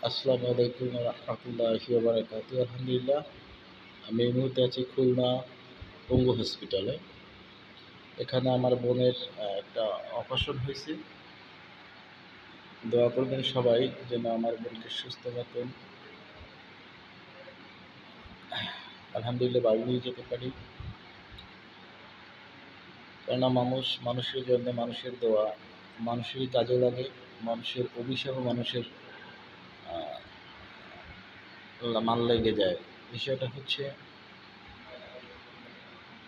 আসসালামু আলাইকুম রহমতুল্লাহি ওয়া বারাকাতুহু। আলহামদুলিল্লাহ, আমি এই মুহূর্তে আছি খুলনা পঙ্গু হসপিটালে। এখানে আমার বোনের একটা অপারেশন হয়েছে। দোয়া করবেন সবাই যেন আমার বোনকে সুস্থ মতন আলহামদুলিল্লাহ বাড়ি নিয়ে যেতে পারি। কেননা মানুষের জন্য মানুষের দোয়া মানুষেরই কাজে লাগে। মানুষের অভিশাপও মানুষের মান লেগে যায়। বিষয়টা হচ্ছে,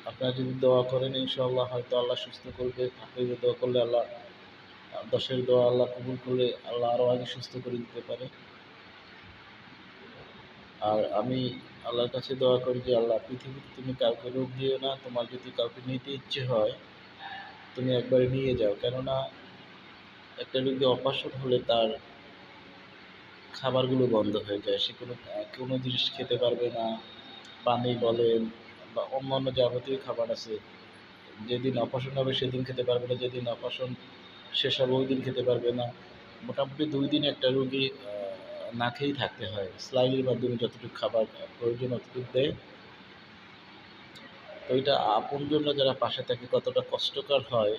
আপনারা যদি দোয়া করেন ইনশাআল্লাহ হয়তো আল্লাহ সুস্থ করবে। আপনি যদি দোয়া করলে আল্লাহ, দশের দোয়া আল্লাহ কবুল করলে আল্লাহ আরও আগে সুস্থ করে দিতে পারে। আর আমি আল্লাহর কাছে দোয়া করি যে আল্লাহ, পৃথিবীতে তুমি কাউকে রোগ দিও না। তোমার যদি কাউকে নিতে ইচ্ছে হয় তুমি একবারে নিয়ে যাও। কেননা একটা রোগী অপারেশন হলে তার খাবারগুলো বন্ধ হয়ে যায়। সে কোনো জিনিস খেতে পারবে না। পানি বলেন বা অন্যান্য যাবতীয় খাবার আছে, যেদিন অপারেশন হবে সেদিন খেতে পারবে না, যেদিন অপারেশন শেষ হবে ওই দিন খেতে পারবে না। মোটামুটি 2 দিন একটা রোগী না খেয়েই থাকতে হয়। স্লাইনের মাধ্যমে যতটুকু খাবার প্রয়োজন অতটুকু দেয়। তো এটা আপনজনরা যারা পাশে থাকে কতটা কষ্টকর হয়,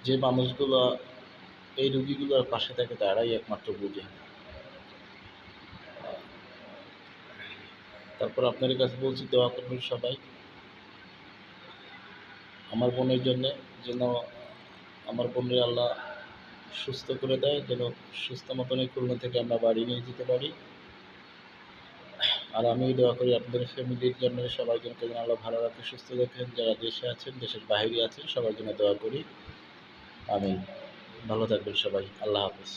যে মানুষগুলো এই রোগীগুলোর পাশে থাকে তারাই একমাত্র বুঝে। তারপর আপনাদের কাছে বলছি দোয়া করবেন সবাই আমার বোনের জন্যে, যেন আমার বোনের আল্লাহ সুস্থ করে দেয়, যেন সুস্থ মতনই খুলনা থেকে আমরা বাড়ি নিয়ে যেতে পারি। আর আমিও দোয়া করি আপনাদের ফ্যামিলির জন্য, সবার জন্য যেন আল্লাহ ভালো রাখে, সুস্থ রাখেন। যারা দেশে আছেন, দেশের বাইরে আছেন, সবার জন্য দোয়া করি। আমিন। ভালো থাকবেন সবাই। আল্লাহ হাফেজ।